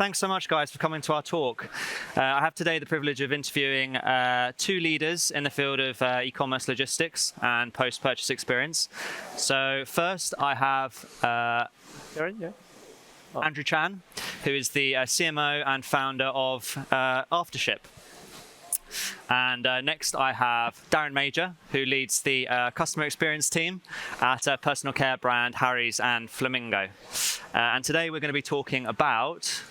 Thanks so much, guys, for coming to our talk. I have today the privilege of interviewing two leaders in the field of e-commerce logistics and post-purchase experience. So first, I have Andrew Chan, who is the CMO and founder of Aftership. And next I have Darren Major, who leads the customer experience team at personal care brand Harry's and Flamingo. And today we're going to be talking about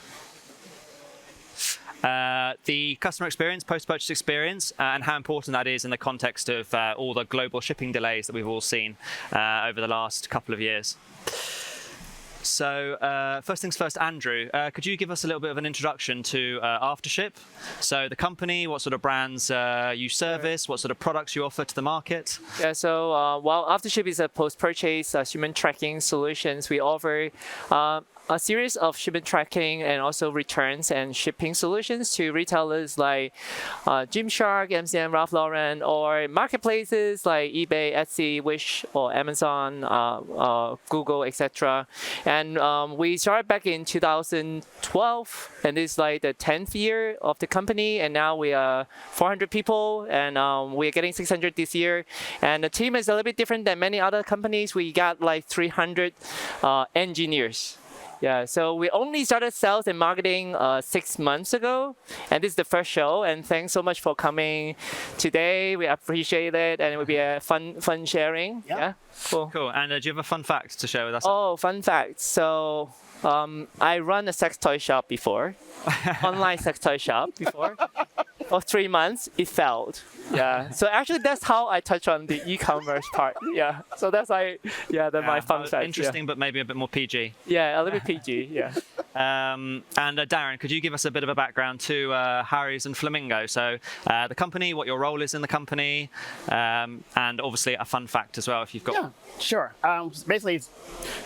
the customer experience, post-purchase experience, and how important that is in the context of all the global shipping delays that we've all seen over the last couple of years. So first things first, Andrew, could you give us a little bit of an introduction to Aftership? So the company, what sort of brands you service, what sort of products you offer to the market? Yeah, so while Aftership is a post-purchase shipment tracking solutions, we offer a series of shipment tracking and also returns and shipping solutions to retailers like Gymshark, MCM, Ralph Lauren, or marketplaces like eBay, Etsy, Wish, or Amazon, Google, etc. And we started back in 2012, and this is like the 10th year of the company, and now we are 400 people, and we're getting 600 this year. And the team is a little bit different than many other companies. We got like 300 engineers. Yeah, so we only started sales and marketing 6 months ago, and this is the first show. And thanks so much for coming today. We appreciate it, and it will be a fun sharing. Yeah, cool. Cool. And do you have a fun fact to share with us? Oh, fun fact. So I run a sex toy shop before, online sex toy shop before. For 3 months, it failed. Yeah. So actually, that's how I touch on the e-commerce part. Yeah. So that's my fun fact. Interesting, but maybe a bit more PG. Yeah, a little bit PG. Yeah. And Darren, could you give us a bit of a background to Harry's and Flamingo? So the company, what your role is in the company, and obviously a fun fact as well, if you've got. Yeah, sure. Basically, it's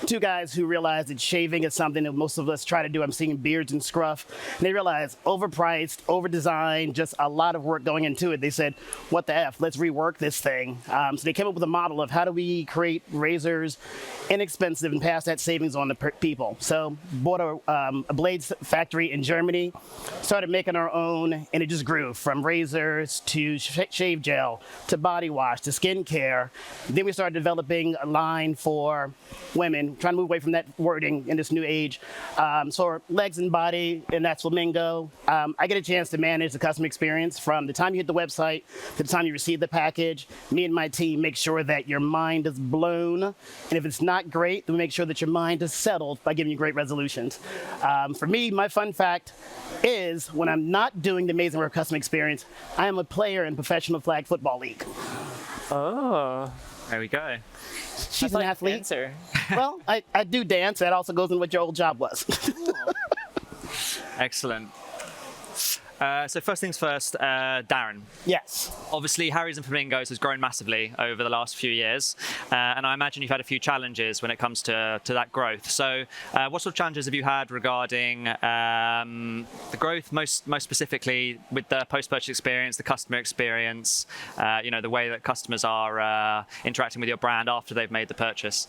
two guys who realize that shaving is something that most of us try to do. I'm seeing beards and scruff. And they realize overpriced, overdesigned, just a lot of work going into it. They said, what the F, let's rework this thing. So they came up with a model of how do we create razors inexpensive and pass that savings on to people. So bought a blades factory in Germany, started making our own, and it just grew from razors to shave gel to body wash to skincare. Then we started developing a line for women, trying to move away from that wording in this new age. So legs and body, and that's Flamingo. I get a chance to manage the customer experience from the time you hit the website to the time you receive the package. Me and my team make sure that your mind is blown, and if it's not great, then we make sure that your mind is settled by giving you great resolutions. For me, my fun fact is when I'm not doing the amazing work customer experience, I am a player in professional flag football league. Oh. There we go. She's an athlete. Dancer. Well, I do dance. That also goes in what your old job was. Excellent. So first things first, Darren. Yes. Obviously, Harry's and Flamingos has grown massively over the last few years, and I imagine you've had a few challenges when it comes to that growth. So what sort of challenges have you had regarding the growth, most specifically with the post-purchase experience, the customer experience, the way that customers are interacting with your brand after they've made the purchase?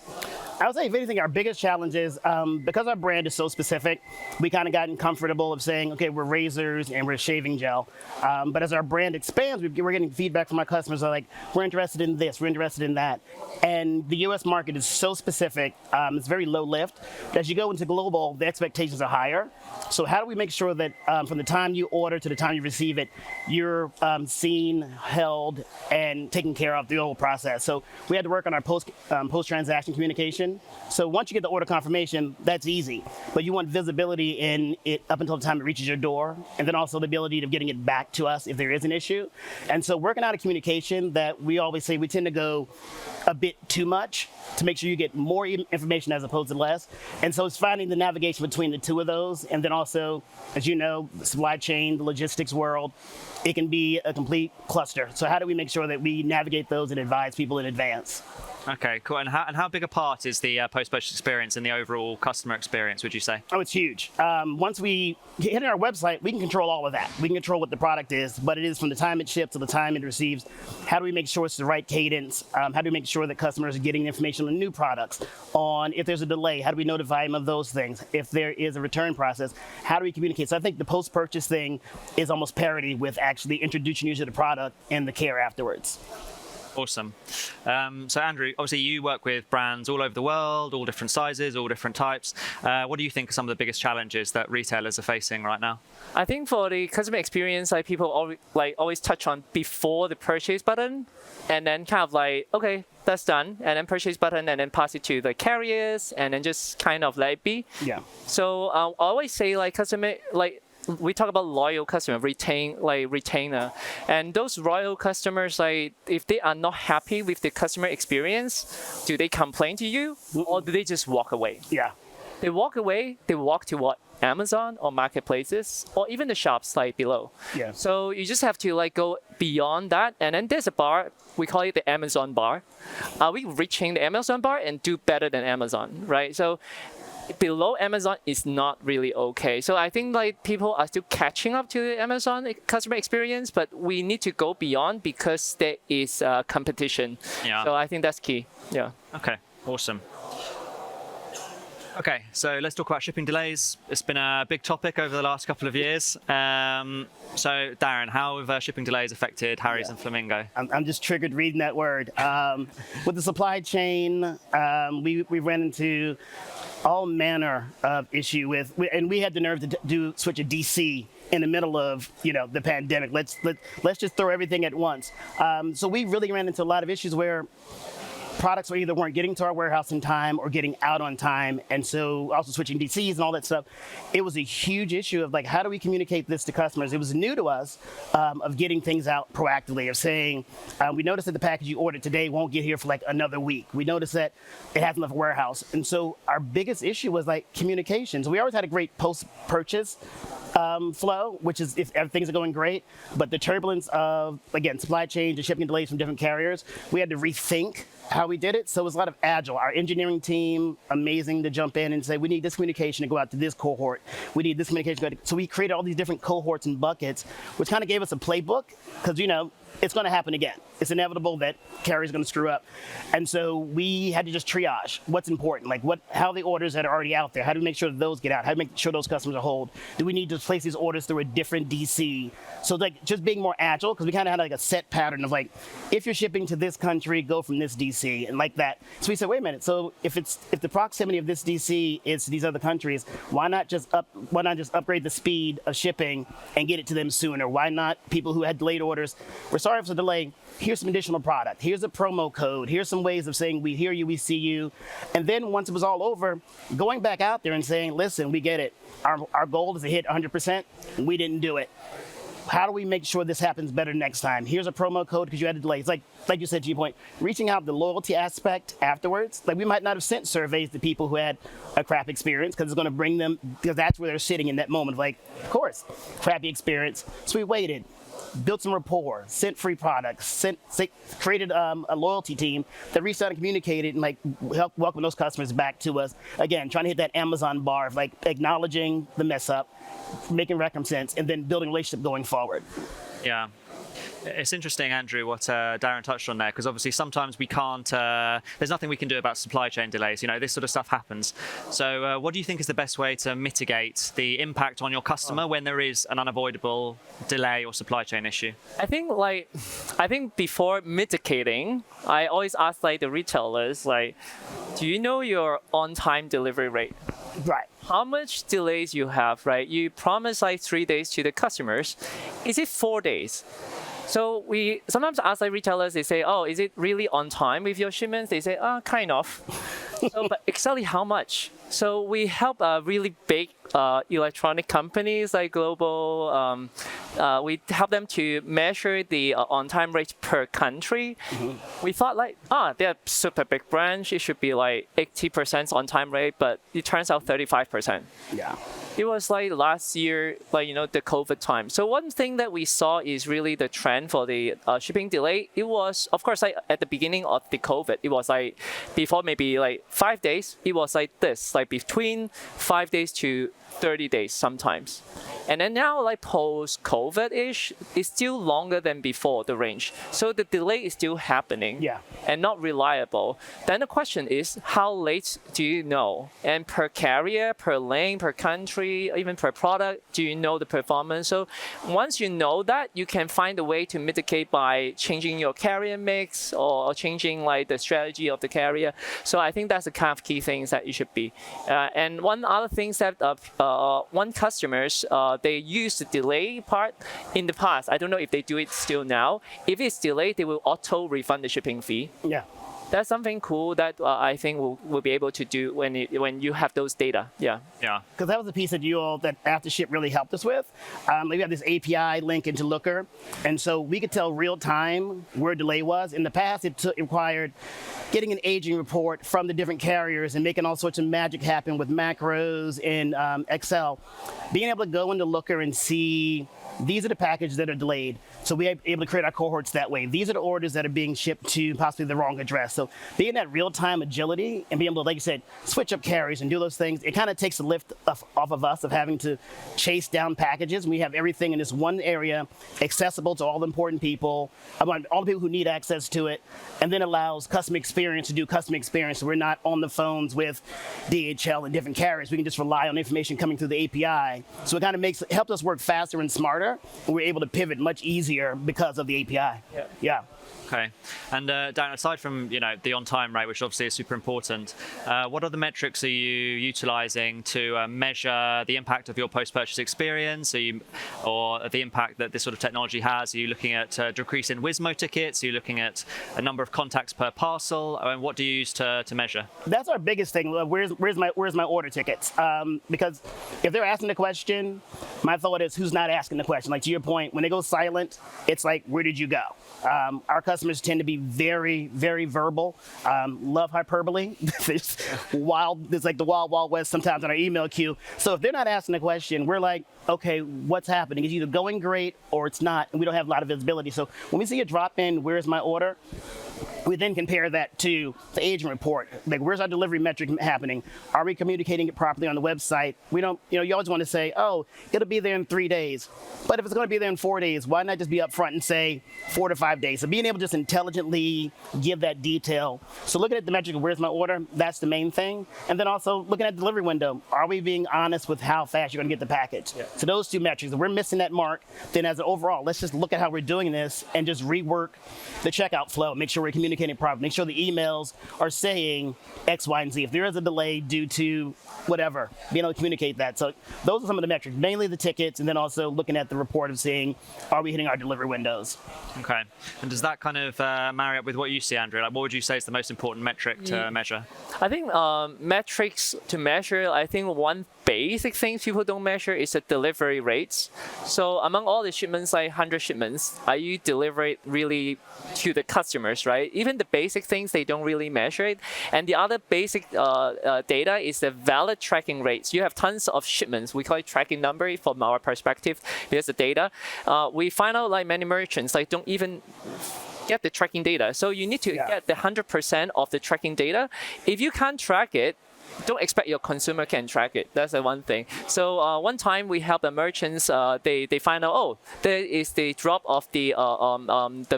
I would say, if anything, our biggest challenge is because our brand is so specific, we kind of gotten comfortable of saying, okay, we're razors and we're shaving gel. But as our brand expands, we're getting feedback from our customers like, we're interested in this, we're interested in that. And the US market is so specific, it's very low lift. As you go into global, the expectations are higher. So how do we make sure that from the time you order to the time you receive it, you're seen, held, and taken care of through the whole process? So we had to work on our post-transaction communication. So once you get the order confirmation, that's easy. But you want visibility in it up until the time it reaches your door, and then also the ability of getting it back to us if there is an issue. And so working out a communication that we always say we tend to go a bit too much to make sure you get more information as opposed to less. And so it's finding the navigation between the two of those. And then also, as you know, the supply chain, the logistics world, it can be a complete cluster. So how do we make sure that we navigate those and advise people in advance? Okay, cool. And how big a part is the post-purchase experience in the overall customer experience, would you say? Oh, it's huge. Once we hit our website, we can control all of that. We can control what the product is, but it is from the time it ships to the time it receives. How do we make sure it's the right cadence? How do we make sure that customers are getting information on new products? On if there's a delay, how do we notify them of those things? If there is a return process, how do we communicate? So I think the post-purchase thing is almost parity with actually introducing you to the product and the care afterwards. Awesome. So Andrew, obviously you work with brands all over the world, all different sizes, all different types. What do you think are some of the biggest challenges that retailers are facing right now? I think for the customer experience, like people always touch on before the purchase button, and then kind of like, okay, that's done, and then purchase button, and then pass it to the carriers, and then just kind of let it be. Yeah. So I always say like customer we talk about loyal customer, retainer, and those loyal customers, like if they are not happy with the customer experience, do they complain to you or do they just walk away? Yeah. They walk away. They walk to what? Amazon or marketplaces or even the shops like below. Yeah. So you just have to like go beyond that, and then there's a bar. We call it the Amazon bar. Are we reaching the Amazon bar and do better than Amazon, right? So below Amazon is not really okay. So I think like people are still catching up to the Amazon customer experience, but we need to go beyond because there is competition. Yeah. So I think that's key. Yeah. Okay, awesome. Okay, so let's talk about shipping delays. It's been a big topic over the last couple of years. So Darren, how have shipping delays affected Harry's and Flamingo? I'm just triggered reading that word. With the supply chain, we ran into all manner of issue and we had the nerve to switch a DC in the middle of the pandemic. Let's just throw everything at once. So we really ran into a lot of issues where products weren't getting to our warehouse in time or getting out on time, and so also switching DCs and all that stuff. It was a huge issue of like, how do we communicate this to customers? It was new to us of getting things out proactively, of saying, we noticed that the package you ordered today won't get here for like another week. We noticed that it hasn't left a warehouse. And so our biggest issue was like communications. We always had a great post-purchase flow, which is if things are going great, but the turbulence of, again, supply chains and shipping delays from different carriers, we had to rethink how we did it. So it was a lot of agile. Our engineering team, amazing to jump in and say, we need this communication to go out to this cohort. We need this communication to go to. So we created all these different cohorts and buckets, which kind of gave us a playbook because, it's going to happen again. It's inevitable that carrier's going to screw up. And so we had to just triage what's important, like how the orders that are already out there, how do we make sure that those get out? How do we make sure those customers are hold? Do we need to place these orders through a different DC? So like just being more agile, because we kind of had like a set pattern of like, if you're shipping to this country, go from this DC and like that. So we said, wait a minute. So if the proximity of this DC is to these other countries, why not just upgrade the speed of shipping and get it to them sooner? Why not people who had delayed orders? We're sorry for the delay. Here's some additional product. Here's a promo code. Here's some ways of saying we hear you, we see you. And then once it was all over, going back out there and saying, listen, we get it. Our goal is to hit 100%. We didn't do it. How do we make sure this happens better next time? Here's a promo code because you had a delay. It's like you said, G-Point, reaching out the loyalty aspect afterwards. Like we might not have sent surveys to people who had a crap experience because it's going to bring them, because that's where they're sitting in that moment. Like, of course, crappy experience. So we waited, built some rapport, sent free products, created a loyalty team that reached out and communicated and like helped welcome those customers back to us. Again, trying to hit that Amazon bar of like acknowledging the mess up, making recompense, and then building a relationship going forward. Yeah. It's interesting, Andrew, what Darren touched on there, because obviously sometimes we can't, there's nothing we can do about supply chain delays. This sort of stuff happens. So what do you think is the best way to mitigate the impact on your customer when there is an unavoidable delay or supply chain issue? I think before mitigating, I always ask like the retailers, like, do you know your on-time delivery rate? Right. How much delays you have, right? You promise like 3 days to the customers. Is it 4 days? So we sometimes ask like retailers, they say, oh, is it really on time with your shipments? They say, kind of. So, but exactly how much? So we help really big electronic companies like global. We help them to measure the on-time rate per country. Mm-hmm. We thought like, they're a super big branch. It should be like 80% on-time rate, but it turns out 35%. Yeah. It was like last year, like, the COVID time. So one thing that we saw is really the trend for the shipping delay. It was, of course, like at the beginning of the COVID, it was like before maybe like 5 days, it was like this, like between 5 days to 30 days sometimes. And then now, like post-COVID-ish, it's still longer than before the range. So the delay is still happening and not reliable. Then the question is, how late do you know? And per carrier, per lane, per country, even per product, do you know the performance? So once you know that, you can find a way to mitigate by changing your carrier mix or changing like the strategy of the carrier. So I think that's the kind of key things that you should be. And one other thing that one customers, they use the delay part in the past. I don't know if they do it still now. If it's delayed, they will auto refund the shipping fee. Yeah. That's something cool that I think we'll be able to do when you have those data. Yeah. Yeah. Because that was a piece that that Aftership really helped us with. We have this API link into Looker, and so we could tell real time where delay was. In the past, it required getting an aging report from the different carriers and making all sorts of magic happen with macros in Excel. Being able to go into Looker and see these are the packages that are delayed. So we are able to create our cohorts that way. These are the orders that are being shipped to possibly the wrong address. So being that real-time agility and being able to, like you said, switch up carriers and do those things, it kind of takes the lift off of us of having to chase down packages. We have everything in this one area accessible to all the important people, all the people who need access to it, and then allows customer experience to do customer experience. So we're not on the phones with DHL and different carriers. We can just rely on information coming through the API. So it kind of helped us work faster and smarter. And we're able to pivot much easier because of the API. Yeah. Okay. And Darren, aside from the on-time rate, which obviously is super important, what other metrics are you utilizing to measure the impact of your post-purchase experience? Or the impact that this sort of technology has? Are you looking at decrease in Wizmo tickets? Are you looking at a number of contacts per parcel? And what do you use to measure? That's our biggest thing. Where's my order tickets? Because if they're asking the question, my thought is who's not asking the question? Like to your point, when they go silent, it's like, where did you go? Our customers tend to be very, very verbal, love hyperbole. It's like the wild, wild west sometimes in our email queue. So if they're not asking the question, we're like, okay, what's happening? It's either going great or it's not, and we don't have a lot of visibility. So when we see a drop in, where's my order? We then compare that to the agent report. Like, where's our delivery metric happening? Are we communicating it properly on the website? We don't, you always want to say, oh, it'll be there in 3 days. But if it's going to be there in 4 days, why not just be upfront and say 4 to 5 days? So being able to just intelligently give that detail. So looking at the metric of where's my order, that's the main thing. And then also looking at the delivery window. Are we being honest with how fast you're going to get the package? Yeah. So those two metrics, if we're missing that mark, then as an overall, let's just look at how we're doing this and just rework the checkout flow. Make sure we're communicating properly. Make sure the emails are saying X, Y, and Z. If there is a delay due to whatever, being able to communicate that. So those are some of the metrics, mainly the tickets, and then also looking at the report of seeing, are we hitting our delivery windows? Okay. And does that kind of marry up with what you see, Andrew? Like, what would you say is the most important metric to measure? I think metrics to measure, I think one basic thing people don't measure is the delivery rates. So among all the shipments, like 100 shipments, are you deliver it really to the customers, right? Even the basic things, they don't really measure it. And the other basic data is the valid tracking rates. You have tons of shipments. We call it tracking number from our perspective. Here's the data. We find out like many merchants like don't even get the tracking data. So you need to get the 100% of the tracking data. If you can't track it, don't expect your consumer can track it. That's the one thing. So one time we helped the merchants. They find out, oh, there is the drop of the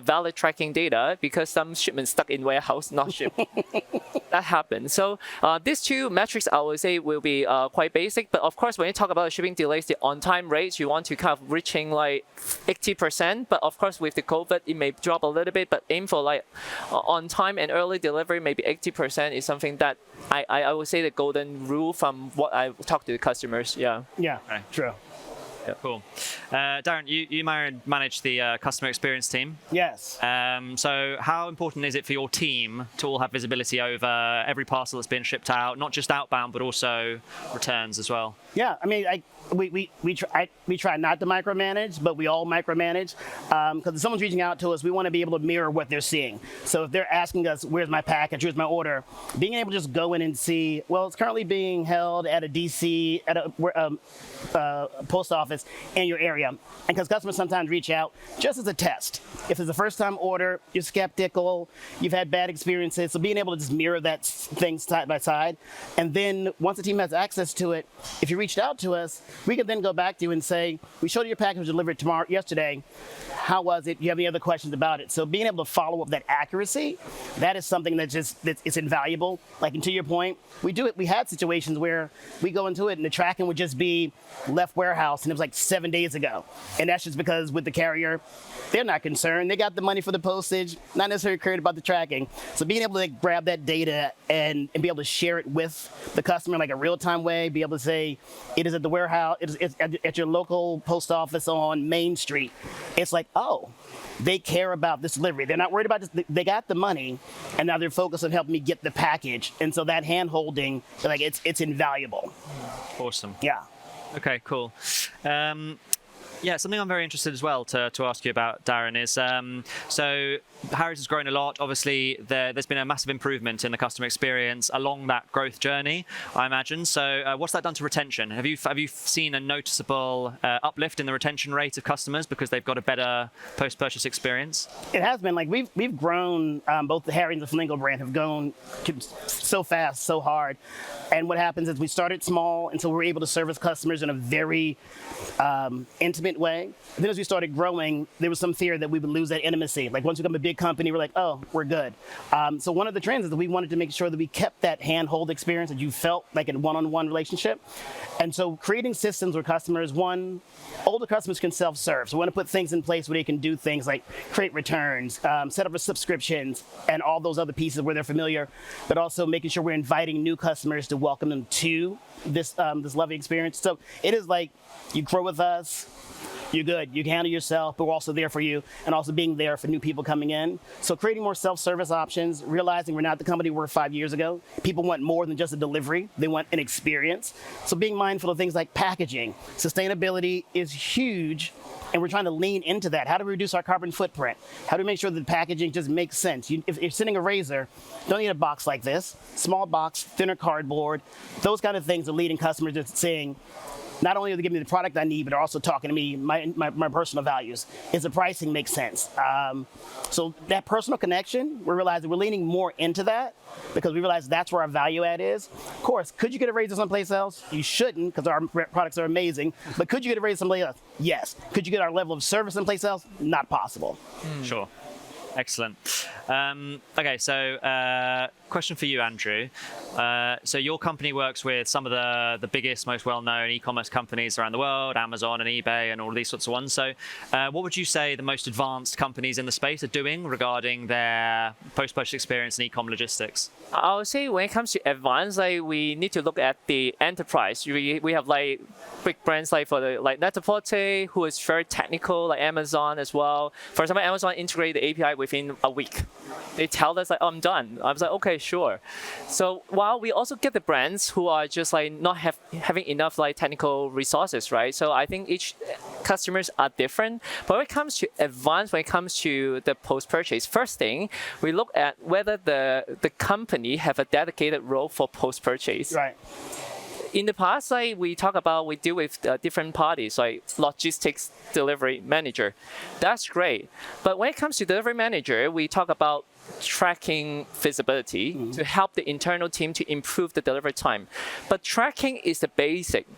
valid tracking data because some shipments stuck in warehouse not shipped. That happened. So these two metrics I would say will be quite basic. But of course, when you talk about shipping delays, the on-time rates you want to kind of reaching like 80%. But of course, with the COVID, it may drop a little bit. But aim for like on-time and early delivery, maybe 80% is something that I would say the golden rule from what I talk to the customers. Yeah. Yeah. Okay. True. Yeah. Cool. Darren, you manage the customer experience team. Yes. So how important is it for your team to all have visibility over every parcel that's been shipped out, not just outbound, but also returns as well? Yeah. I mean, we try not to micromanage, but we all micromanage because if someone's reaching out to us, we want to be able to mirror what they're seing. So if they're asking us, "Where's my package? Where's my order?" Being able to just go in and see, well, it's currently being held at a DC at a post office in your area, and because customers sometimes reach out just as a test. If it's a first-time order, you're skeptical, you've had bad experiences, so being able to just mirror that thing side by side, and then once the team has access to it, if you reached out to us, we can then go back to you and say, "We showed you your package delivered yesterday. How was it? Do you have any other questions about it?" So being able to follow up that accuracy, that is something it's invaluable. Like, and to your point, we had situations where we go into it and the tracking would just be left warehouse and it was like 7 days ago. And that's just because with the carrier, they're not concerned. They got the money for the postage, not necessarily cared about the tracking. So being able to grab that data and be able to share it with the customer in like a real-time way, be able to say, it is at the warehouse, it's at your local post office on Main Street. It's like, oh, they care about this delivery. They're not worried about this. They got the money, and now they're focused on helping me get the package. And so that hand-holding, like, it's invaluable. Awesome. Yeah. Okay, cool. Yeah, something I'm very interested as well to ask you about, Darren, is so Harry's has grown a lot. Obviously, there's been a massive improvement in the customer experience along that growth journey, I imagine. So what's that done to retention? Have you seen a noticeable uplift in the retention rate of customers because they've got a better post-purchase experience? It has been. Like, we've grown, both the Harry and the Flamingo brand have grown so fast, so hard. And what happens is we started small until we were able to service customers in a very intimate way. And then as we started growing, there was some fear that we would lose that intimacy. Like, once we become a big company, we're like, oh, we're good. So one of the trends is that we wanted to make sure that we kept that handhold experience, that you felt like a one-on-one relationship. And so creating systems where customers, older customers can self-serve. So we want to put things in place where they can do things like create returns, set up a subscriptions, and all those other pieces where they're familiar, but also making sure we're inviting new customers to welcome them to this lovely experience. So it is like, you grow with us, you're good, you can handle yourself, but we're also there for you, and also being there for new people coming in. So creating more self-service options, realizing we're not the company we were 5 years ago. People want more than just a delivery, they want an experience. So being mindful of things like packaging. Sustainability is huge, and we're trying to lean into that. How do we reduce our carbon footprint? How do we make sure that the packaging just makes sense? If you're sending a razor, don't need a box like this. Small box, thinner cardboard, those kind of things are leading customers to saying, not only are they giving me the product I need, but they're also talking to me, my personal values. Is the pricing make sense? So that personal connection, we realize that we're leaning more into that because we realize that's where our value add is. Of course, could you get a razor someplace else? You shouldn't, because our products are amazing. But could you get a razor someplace else? Yes. Could you get our level of service someplace else? Not possible. Sure. Excellent. Okay, so question for you, Andrew. So your company works with some of the biggest, most well-known e-commerce companies around the world, Amazon and eBay and all these sorts of ones. So what would you say the most advanced companies in the space are doing regarding their post-purchase experience and e-com logistics? I would say when it comes to advanced, like, we need to look at the enterprise. We have like big brands like Net-a-Porter, who is very technical, like Amazon as well. For example, Amazon integrated the API within a week. They tell us like, oh, I'm done. I was like, okay, sure. So while we also get the brands who are just like not having enough like technical resources, right? So I think each customers are different. But when it comes to advanced, when it comes to the post-purchase, first thing, we look at whether the company have a dedicated role for post-purchase. Right. In the past, like, we deal with different parties, like logistics delivery manager. That's great. But when it comes to delivery manager, we talk about tracking visibility to help the internal team to improve the delivery time. But tracking is the basic.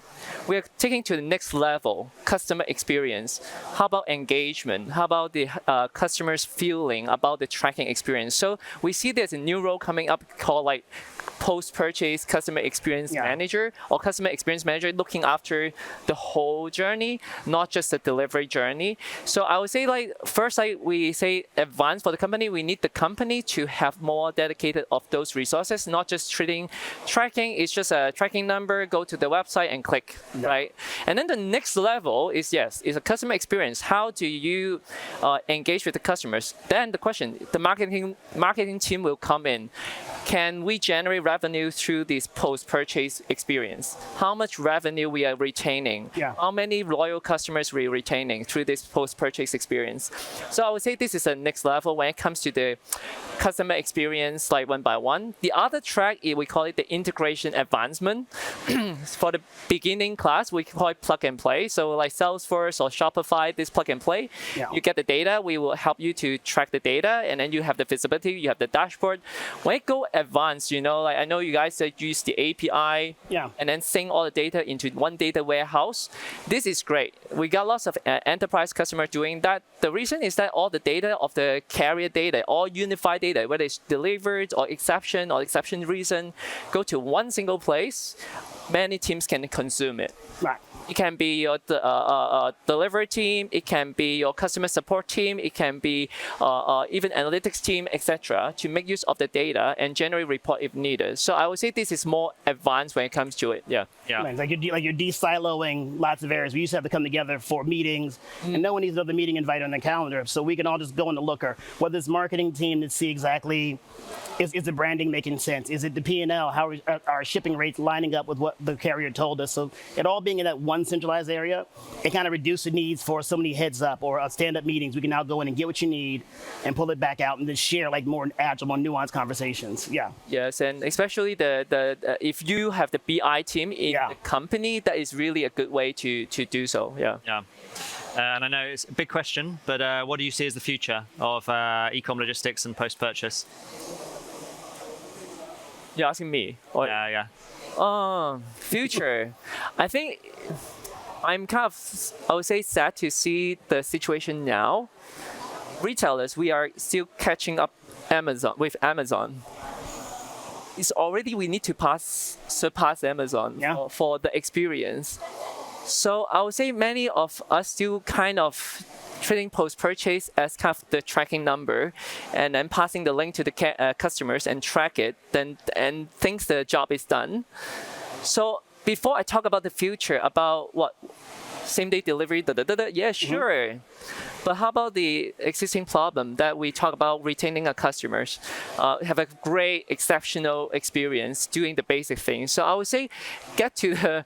We're taking to the next level, customer experience. How about engagement? How about the customers' feeling about the tracking experience? So we see there's a new role coming up called like post-purchase customer experience manager or customer experience manager, looking after the whole journey, not just the delivery journey. So I would say, like, first, like we say advanced for the company, we need the company to have more dedicated of those resources, not just treating tracking. It's just a tracking number, go to the website and click, right? And then the next level is a customer experience. How do you engage with the customers? Then the question, the marketing team will come in. can we generate revenue through this post-purchase experience? How much revenue we are retaining? Yeah. How many loyal customers we are retaining through this post-purchase experience? So I would say this is the next level when it comes to the customer experience, like one by one. The other track, we call it the integration advancement. For the beginning class, we call it plug and play. So like Salesforce or Shopify, this plug and play, you get the data, we will help you to track the data, and then you have the visibility, you have the dashboard. When it go advanced, like I know you guys use the API and then sync all the data into one data warehouse. This is great. We got lots of enterprise customers doing that. The reason is that all the data of the carrier data, all unified data, whether it's delivered or exception reason, go to one single place. Many teams can consume it. Right. It can be your delivery team, it can be your customer support team, it can be even analytics team, etc., to make use of the data and generate report if needed. So I would say this is more advanced when it comes to it. Yeah. Like you're de-siloing lots of areas. We used to have to come together for meetings, and no one needs another meeting invite on the calendar, so we can all just go in the Looker. Whether it's marketing team to see exactly, is the branding making sense? Is it the P&L? How are our shipping rates lining up with what the carrier told us? So it all being in that one centralized area, it kind of reduced the needs for so many heads up or stand-up meetings. We can now go in and get what you need and pull it back out and then share like more agile, more nuanced conversations. Yeah. Yes, and especially if you have the BI team in the company, that is really a good way to do so. Yeah. And I know it's a big question, but what do you see as the future of e-com logistics and post-purchase? You're asking me? Or, Yeah. Future. I think I'm kind of, I would say, sad to see the situation now. Retailers, we are still catching up with Amazon. It's already, we need to surpass Amazon for the experience. So I would say many of us still kind of treating post-purchase as kind of the tracking number, and then passing the link to the customers and track it, and thinks the job is done. So before I talk about the future, about what same-day delivery, yeah, sure. But how about the existing problem that we talk about retaining our customers, have a great, exceptional experience doing the basic things. So I would say get to the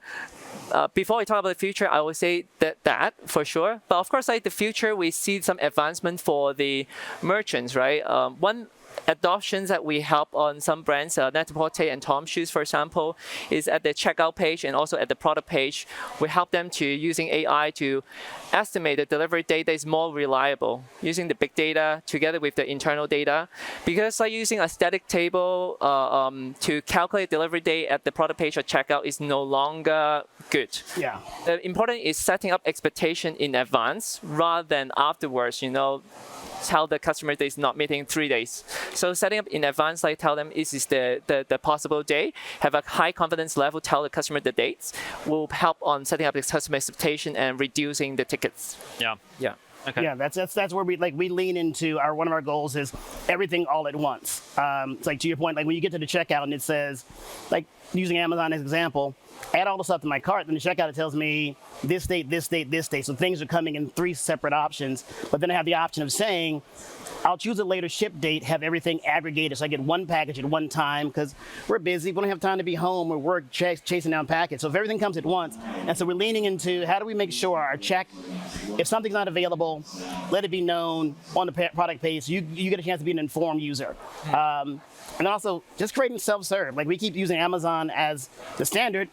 before we talk about the future, I would say that for sure. But of course, like the future, we see some advancement for the merchants, right? One adoptions that we help on some brands, Net-a-Porter and Tom Shoes, for example, is at the checkout page and also at the product page. We help them to using AI to estimate the delivery date that is more reliable, using the big data together with the internal data. Because like using a static table to calculate delivery date at the product page or checkout is no longer good. Yeah. The important is setting up expectation in advance rather than afterwards, tell the customer that is not meeting 3 days. So setting up in advance, like tell them this is the possible day, have a high confidence level, tell the customer the dates, will help on setting up the customer expectation and reducing the tickets. Yeah. Okay. Yeah, that's where we lean into one of our goals is everything all at once. It's like to your point, like when you get to the checkout and it says, like using Amazon as an example, add all the stuff to my cart, then the checkout it tells me this date, this date, this date. So things are coming in 3 separate options, but then I have the option of saying, I'll choose a later ship date, have everything aggregated so I get one package at one time because we're busy, we don't have time to be home or work chasing down packets. So if everything comes at once, and so we're leaning into how do we make sure our check, if something's not available, let it be known on the product page so you get a chance to be an informed user. And also just creating self-serve. Like we keep using Amazon as the standard.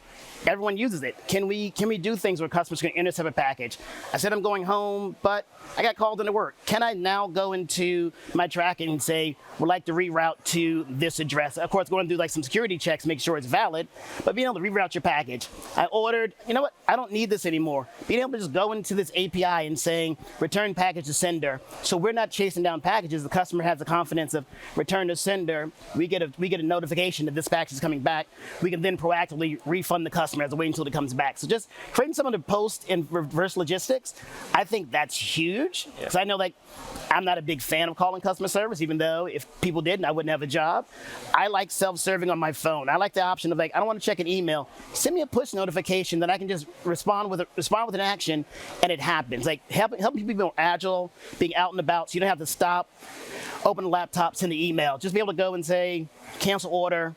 Everyone uses it. Can we do things where customers can intercept a package? I said I'm going home, but I got called into work. Can I now go into my tracking and say, would like to reroute to this address? Of course, going to do like some security checks, make sure it's valid, but being able to reroute your package. I ordered, you know what? I don't need this anymore. Being able to just go into this API and saying, return package to sender. So we're not chasing down packages. The customer has the confidence of return to sender. We get a notification that this package is coming back. We can then proactively refund the customer customer as a waiting until it comes back. So just creating some of the post and reverse logistics, I think that's huge. Because I know like I'm not a big fan of calling customer service, even though if people didn't, I wouldn't have a job. I like self-serving on my phone. I like the option of like, I don't want to check an email. Send me a push notification that I can just respond with an action, and it happens. Like helping people be more agile, being out and about, so you don't have to stop, open the laptop, send the email. Just be able to go and say, cancel order.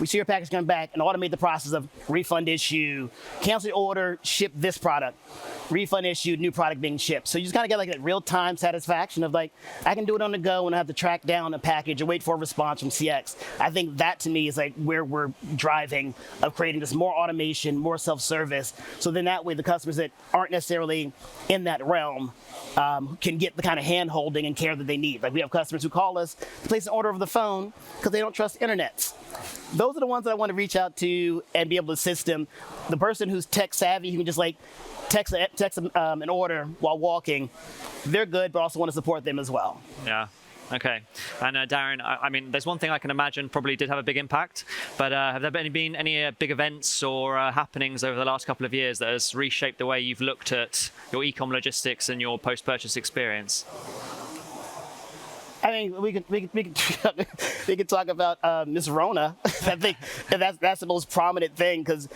We see your package coming back, and automate the process of refund issue, cancel your order, ship this product, refund issue, new product being shipped. So you just kind of get like that real-time satisfaction of like, I can do it on the go and I have to track down a package or wait for a response from CX. I think that to me is like where we're driving of creating this more automation, more self-service. So then that way the customers that aren't necessarily in that realm can get the kind of hand-holding and care that they need. Like we have customers who call us to place an order over the phone because they don't trust internets. Those are the ones that I want to reach out to and be able to assist them. The person who's tech savvy, who can just like text an order while walking, they're good, but also want to support them as well. Yeah. Okay. And Darren, I mean, there's one thing I can imagine probably did have a big impact, but have there been any big events or happenings over the last couple of years that has reshaped the way you've looked at your e-com logistics and your post-purchase experience? I mean, we could talk about Miss Rona. I think that's the most prominent thing because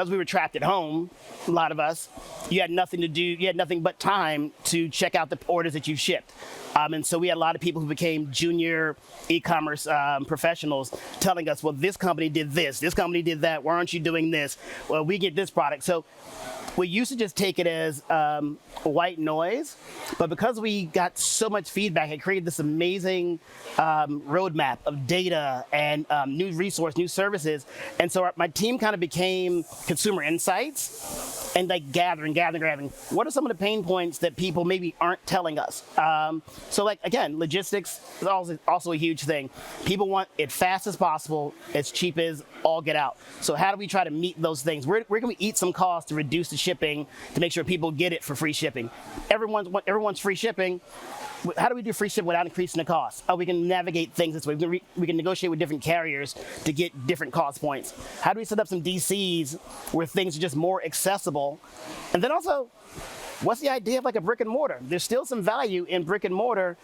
we were trapped at home, a lot of us, you had nothing to do, you had nothing but time to check out the orders that you shipped. And so we had a lot of people who became junior e-commerce professionals telling us, well, this company did this company did that, why aren't you doing this? Well, we get this product. So we used to just take it as white noise, but because we got so much feedback, it created this amazing roadmap of data and new resource, new services. And so my team kind of became consumer insights and like gathering. What are some of the pain points that people maybe aren't telling us? So like, again, logistics is also a huge thing. People want it fast as possible, as cheap as all get out. So how do we try to meet those things? Where can we eat some costs to reduce the shipping to make sure people get it for free shipping? Everyone's free shipping. How do we do free shipping without increasing the cost? Oh, we can navigate things this way. We can negotiate with different carriers to get different cost points. How do we set up some DCs where things are just more accessible? And then also, what's the idea of like a brick and mortar? There's still some value in brick and mortar.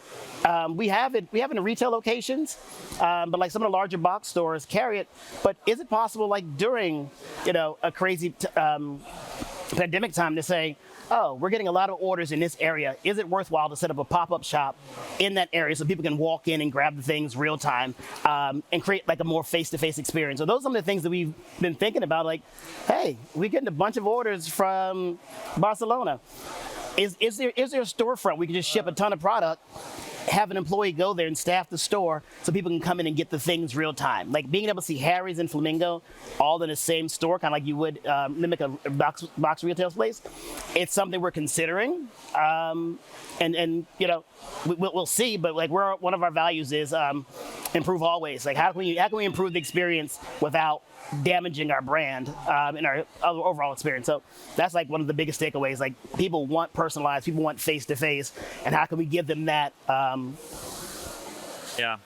We have it in retail locations, but like some of the larger box stores carry it. But is it possible, like during, a crazy pandemic time, to say, oh, we're getting a lot of orders in this area. Is it worthwhile to set up a pop-up shop in that area so people can walk in and grab the things real time and create like a more face-to-face experience? So those are some of the things that we've been thinking about. Like, hey, we're getting a bunch of orders from Barcelona. Is there a storefront we can just ship a ton of product, have an employee go there and staff the store so people can come in and get the things real time? Like being able to see Harry's and Flamingo all in the same store, kind of like you would mimic a box retail place. It's something we're considering, and we'll see. But like one of our values is improve always. Like how can we improve the experience without damaging our brand and our overall experience? So that's like one of the biggest takeaways. Like people want personalized, people want face to face, and how can we give them that? Yeah.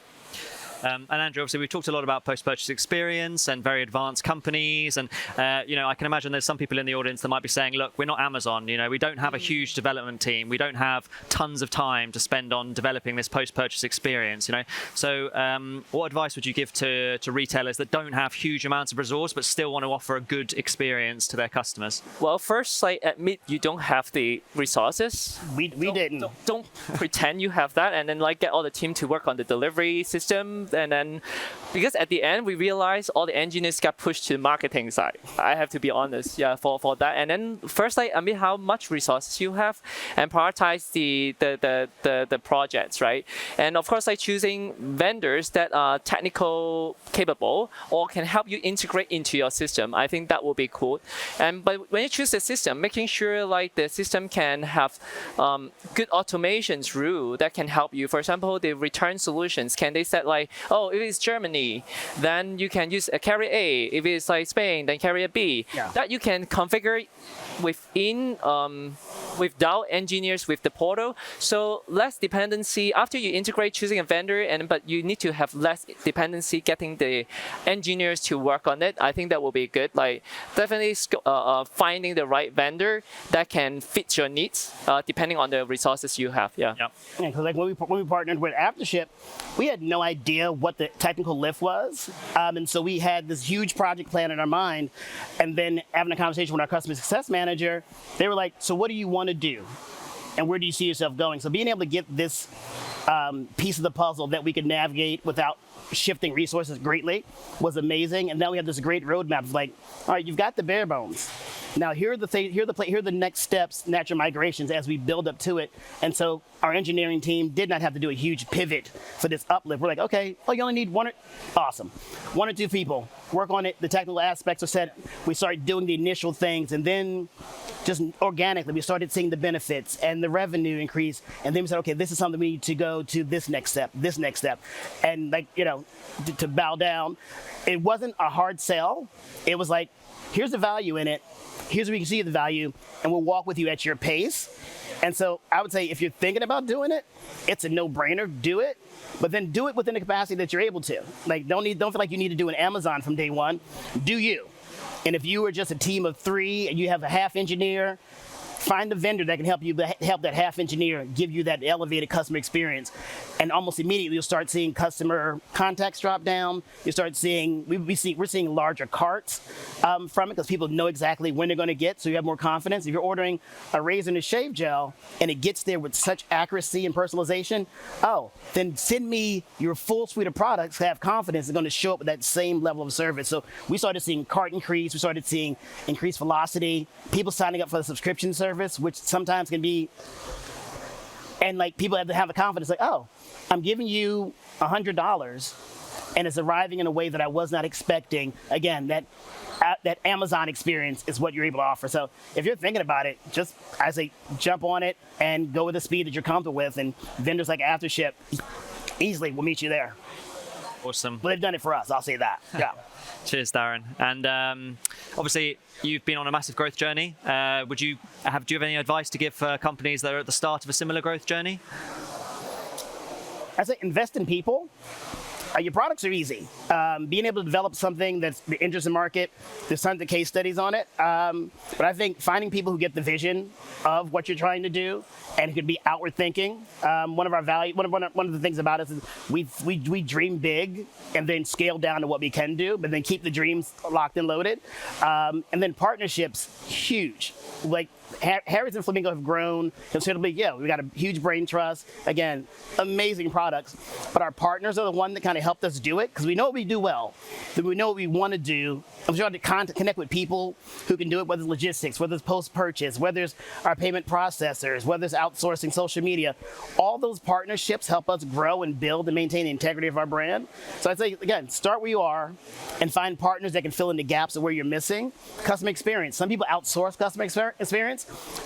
And Andrew, obviously, we've talked a lot about post-purchase experience and very advanced companies. And, I can imagine there's some people in the audience that might be saying, look, we're not Amazon. We don't have a huge development team. We don't have tons of time to spend on developing this post-purchase experience. So what advice would you give to retailers that don't have huge amounts of resource but still want to offer a good experience to their customers? Well, first, admit you don't have the resources. We didn't. Don't pretend you have that, and then get all the team to work on the delivery system. And then, because at the end we realized all the engineers got pushed to the marketing side. I have to be honest, for that. And then first, admit how much resources you have, and prioritize the projects, right? And of course, choosing vendors that are technical capable or can help you integrate into your system. I think that will be cool. But when you choose the system, making sure the system can have good automations rule that can help you. For example, the return solutions, can they set if it's Germany, then you can use a carrier A. If it's Spain, then carrier B. Yeah. That you can configure within without engineers with the portal. So less dependency after you integrate choosing a vendor, but you need to have less dependency getting the engineers to work on it. I think that will be good. Like definitely finding the right vendor that can fit your needs depending on the resources you have. Yeah. Yep. Yeah, because like when we partnered with Aftership, we had no idea what the technical lift was, and so we had this huge project plan in our mind, and then having a conversation with our customer success manager, they were like, "So what do you want to do, and where do you see yourself going?" So being able to get this piece of the puzzle that we could navigate without shifting resources greatly was amazing, and now we have this great roadmap of like, all right, you've got the bare bones. Now here are the next steps, natural migrations as we build up to it. And so our engineering team did not have to do a huge pivot for this uplift. We're like, okay, you only need one or two people. Work on it. The technical aspects are set. We started doing the initial things, and then just organically we started seeing the benefits and the revenue increase. And then we said, okay, this is something we need to go to this next step. And like, to bow down, it wasn't a hard sell. It was like, here's the value in it. Here's where you can see the value, and we'll walk with you at your pace. And so I would say if you're thinking about doing it, it's a no-brainer. Do it, but then do it within the capacity that you're able to. Like, don't feel like you need to do an Amazon from day one. Do you? And if you are just a team of 3 and you have a half engineer, find a vendor that can help that half engineer give you that elevated customer experience, and almost immediately you'll start seeing customer contacts drop down. You start seeing we're seeing larger carts from it because people know exactly when they're going to get, so you have more confidence. If you're ordering a razor and a shave gel and it gets there with such accuracy and personalization, then send me your full suite of products. Have confidence it's going to show up with that same level of service. So we started seeing cart increase. We started seeing increased velocity. People signing up for the subscription service, which sometimes can be, and like people have to have the confidence, like, I'm giving you $100 and it's arriving in a way that I was not expecting. Again, that Amazon experience is what you're able to offer. So if you're thinking about it, I say jump on it and go with the speed that you're comfortable with, and vendors like Aftership easily will meet you there. Awesome. Well, they've done it for us, I'll say that. Yeah. Cheers, Darren. And obviously, you've been on a massive growth journey. Do you have any advice to give for companies that are at the start of a similar growth journey? I say invest in people. Your products are easy. Being able to develop something that's the interest in market, there's tons of case studies on it. But I think finding people who get the vision of what you're trying to do and who could be outward thinking. One of the things about us is we dream big and then scale down to what we can do, but then keep the dreams locked and loaded. And then partnerships, huge. Like Harry's and Flamingo have grown considerably. Yeah, we got a huge brain trust. Again, amazing products. But our partners are the one that kind of helped us do it, because we know what we do well. Then we know what we want to do. I'm trying to connect with people who can do it, whether it's logistics, whether it's post-purchase, whether it's our payment processors, whether it's outsourcing social media. All those partnerships help us grow and build and maintain the integrity of our brand. So I'd say, again, start where you are and find partners that can fill in the gaps of where you're missing. Customer experience. Some people outsource customer experience.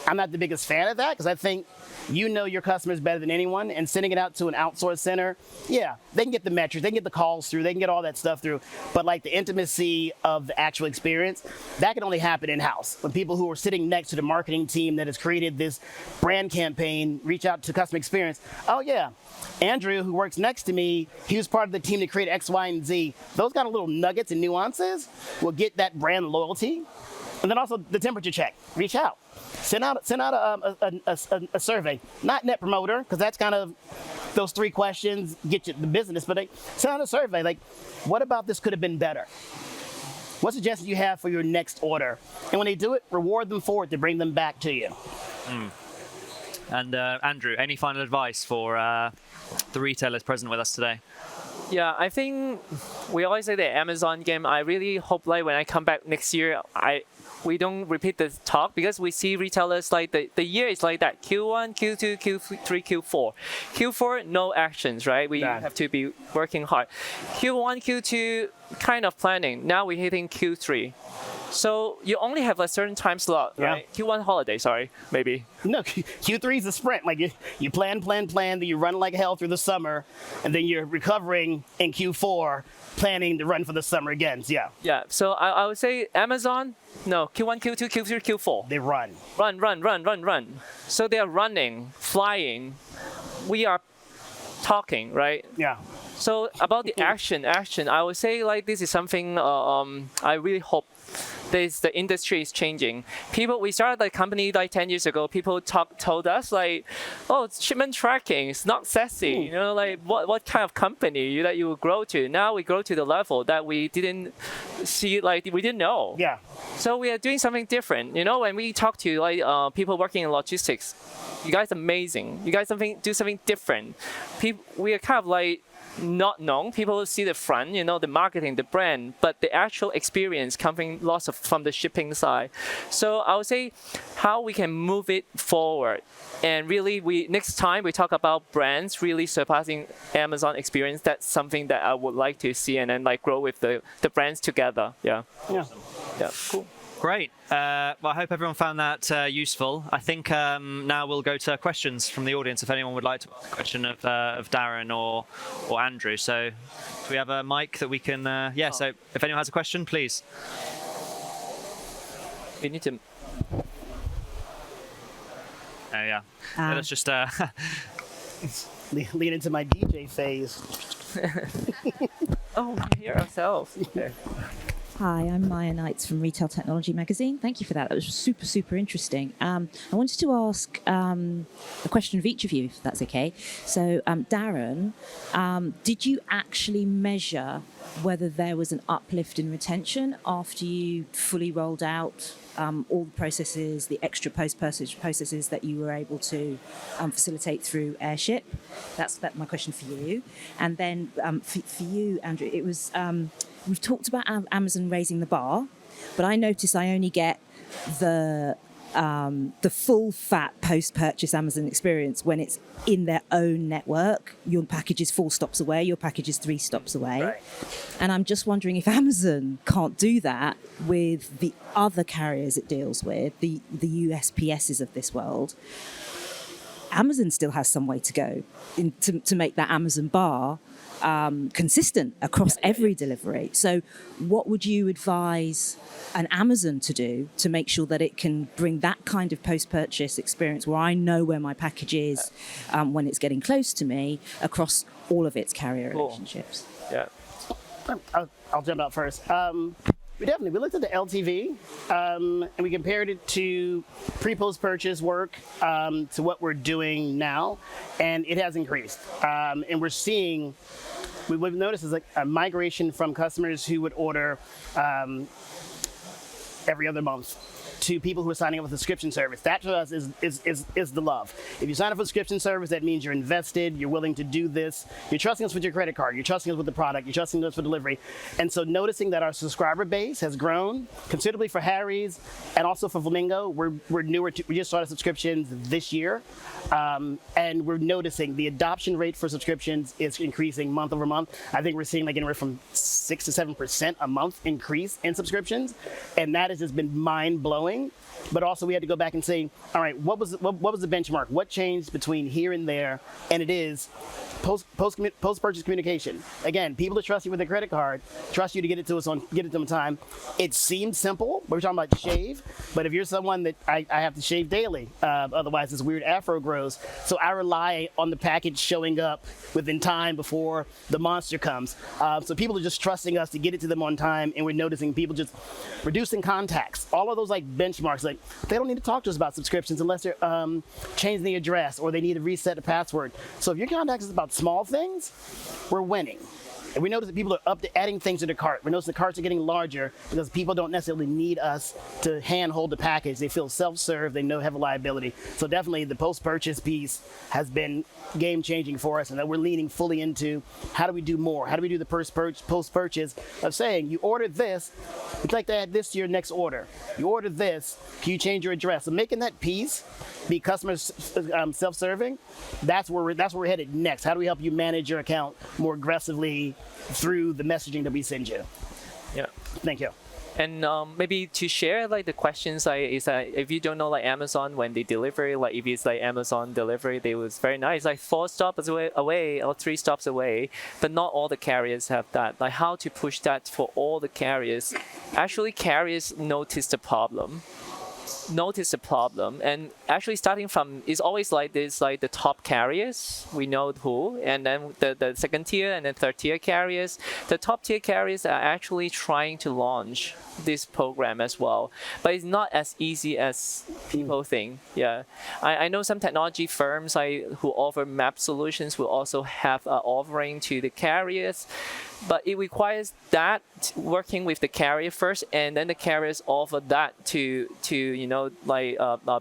I'm not the biggest fan of that, because I think you know your customers better than anyone, and sending it out to an outsourced center, yeah, they can get the metrics, they can get the calls through, they can get all that stuff through, but like the intimacy of the actual experience, that can only happen in-house. When people who are sitting next to the marketing team that has created this brand campaign reach out to customer experience, oh yeah, Andrew, who works next to me, he was part of the team that created X, Y, and Z. Those kind of little nuggets and nuances will get that brand loyalty. And then also the temperature check. Reach out. Send out a survey. Not Net Promoter, because that's kind of those 3 questions get you the business. But send out a survey. Like, what about this could have been better? What suggestions you have for your next order? And when they do it, reward them for it to bring them back to you. And Andrew, any final advice for the retailers present with us today? Yeah, I think we always say the Amazon game. I really hope like when I come back next year, we don't repeat the talk, because we see retailers like the year is like that. Q1, Q2, Q3, Q4. Q4, no actions, right? We have to be working hard. Q1, Q2, kind of planning. Now we're hitting Q3. So you only have a certain time slot, right? Q1 holiday, sorry, maybe. No, Q3 is a sprint. Like you plan, then you run like hell through the summer, and then you're recovering in Q4, planning to run for the summer again. So, yeah. Yeah, so I would say Amazon, no, Q1, Q2, Q3, Q4. They run. Run. So they are running, flying. We are talking, right? Yeah. So about the action, I would say like this is something I really hope the industry is changing. We started the company like 10 years ago. People told us like, oh, shipment tracking is not sexy. You know, like what kind of company that you will grow to? Now we grow to the level that we didn't see, like we didn't know. Yeah. So we are doing something different. You know, when we talk to like people working in logistics, you guys are amazing. You guys do something different. We are kind of like not known. People see the front, you know, the marketing, the brand, but the actual experience coming from the shipping side. So I would say how we can move it forward. And really, next time we talk about brands really surpassing Amazon experience, that's something that I would like to see, and then like grow with the brands together. Yeah. Yeah. Yeah. Cool. Great. Well, I hope everyone found that useful. I think now we'll go to questions from the audience if anyone would like to ask a question of Darren or Andrew. So do we have a mic that we can... so if anyone has a question, please. We need to... Oh, yeah. Let's just... Lean into my DJ phase. Oh, we hear ourselves. Okay. Hi, I'm Maya Knights from Retail Technology Magazine. Thank you for that. That was super interesting. I wanted to ask a question of each of you, if that's okay. So, Darren, did you actually measure whether there was an uplift in retention after you fully rolled out all the processes, the extra post-purchase processes that you were able to facilitate through Airship? That's my question for you. And then for you, Andrew, it was... we've talked about Amazon raising the bar, but I notice I only get the full fat post-purchase Amazon experience when it's in their own network. Your package is 4 stops away, your package is 3 stops away. Right. And I'm just wondering if Amazon can't do that with the other carriers it deals with, the USPSs of this world. Amazon still has some way to go to make that Amazon bar consistent across every delivery. So what would you advise an Amazon to do to make sure that it can bring that kind of post-purchase experience where I know where my package is when it's getting close to me across all of its carrier relationships? Yeah. I'll jump out first. We looked at the LTV and we compared it to pre-post purchase work to what we're doing now, and it has increased. And we're seeing, what we've noticed is like a migration from customers who would order every other month to people who are signing up with a subscription service. That to us is the love. If you sign up for a subscription service, that means you're invested, you're willing to do this, you're trusting us with your credit card, you're trusting us with the product, you're trusting us for delivery. And so noticing that our subscriber base has grown considerably for Harry's and also for Flamingo. We're newer, we just started subscriptions this year. And we're noticing the adoption rate for subscriptions is increasing month over month. I think we're seeing like anywhere from 6 to 7% a month increase in subscriptions. And that has just been mind-blowing. But also we had to go back and say, all right, what was the benchmark? What changed between here and there? And it is post-purchase communication. Again, people that trust you with a credit card, trust you to get it to them on time. It seems simple, but we're talking about shave. But if you're someone that I have to shave daily, otherwise this weird afro grows. So I rely on the package showing up within time before the monster comes. So people are just trusting us to get it to them on time, and we're noticing people just reducing contacts. All of those like benchmarks, like they don't need to talk to us about subscriptions unless they're changing the address or they need to reset the password. So if your contacts is about small things, we're winning. And we notice that people are adding things to the cart. We notice the carts are getting larger because people don't necessarily need us to hand-hold the package. They feel self-serve. They know have a liability. So definitely the post-purchase piece has been game-changing for us, and that we're leaning fully into how do we do more? How do we do the post-purchase of saying, you ordered this, we'd like to add this to your next order. You ordered this, can you change your address? So making that piece be customer self-serving, that's where we're headed next. How do we help you manage your account more aggressively through the messaging that we send you? Yeah. Thank you. And maybe to share like the questions, like is that if you don't know like Amazon when they deliver, like if it's like Amazon delivery, they was very nice, like 4 stops away or 3 stops away. But not all the carriers have that. Like how to push that for all the carriers? Actually, carriers notice the problem. And actually starting from, it's always like this, like the top carriers, we know who, and then the second tier and then third tier carriers. The top tier carriers are actually trying to launch this program as well, but it's not as easy as people think. Yeah, I know some technology firms who offer map solutions will also have an offering to the carriers, but it requires that working with the carrier first, and then the carriers offer that to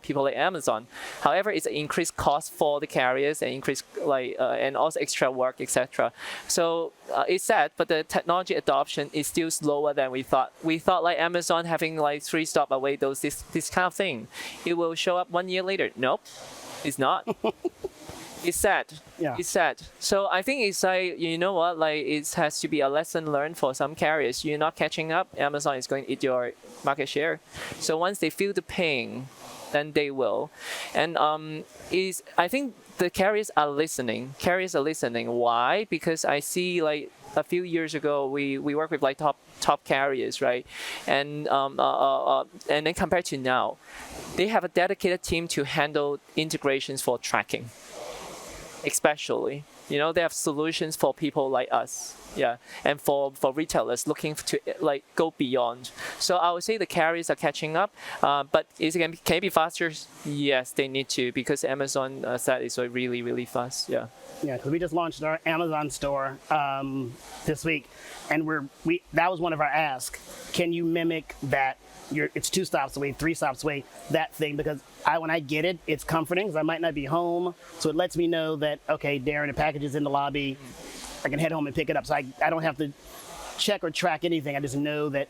people like Amazon. However, it's an increased cost for the carriers and increased and also extra work, etc. So it's sad, but the technology adoption is still slower than we thought. We thought like Amazon having like 3 stop away this kind of thing, it will show up 1 year later. Nope, it's not. It's sad. Yeah. It's sad. So I think it's like, you know what, like it has to be a lesson learned for some carriers. You're not catching up, Amazon is going to eat your market share. So once they feel the pain, then they will. And I think the carriers are listening. Why? Because I see like a few years ago, we worked with like top carriers, right? And then compared to now, they have a dedicated team to handle integrations for tracking. Especially, they have solutions for people like us, and for retailers looking to like go beyond. So I would say the carriers are catching up, but can it be faster? Yes, they need to, because Amazon said it's really, really fast. Yeah. Yeah, because we just launched our Amazon store this week, and that was one of our asks. Can you mimic that? It's 2 stops away, 3 stops away, that thing, because when I get it, it's comforting, because I might not be home, so it lets me know that, okay, Darren, the package is in the lobby, I can head home and pick it up, so I don't have to check or track anything. I just know that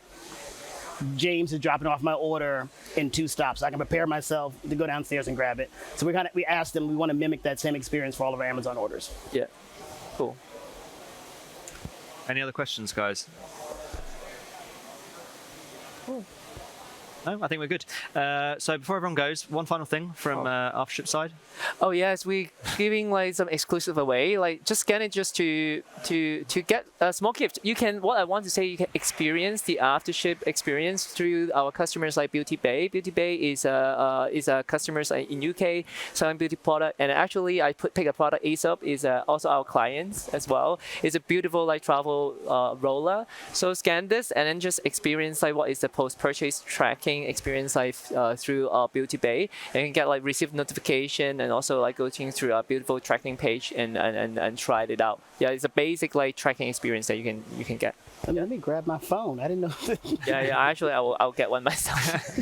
James is dropping off my order in 2 stops. I can prepare myself to go downstairs and grab it. So we asked them, we want to mimic that same experience for all of our Amazon orders. Yeah, cool. Any other questions, guys? Cool. No, I think we're good. So before everyone goes, one final thing from Aftership side. Oh yes, we giving like some exclusive away. Like just scan it just to get a small gift. You can. What I want to say, you can experience the Aftership experience through our customers like Beauty Bay. Beauty Bay is a customers in UK selling beauty product, and actually I pick a product. Aesop is also our clients as well. It's a beautiful like travel roller. So scan this and then just experience like what is the post-purchase tracking experience like through Beauty Bay, and you can get like receive notification and also like go through a beautiful tracking page and try it out. Yeah, it's a basic like tracking experience that you can get. Let me grab my phone. I didn't know that. Yeah. Actually, I'll get one myself.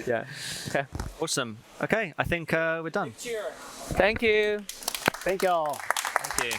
Yeah. Okay. Awesome. Okay, I think we're done. Thank you. Thank y'all. Thank you.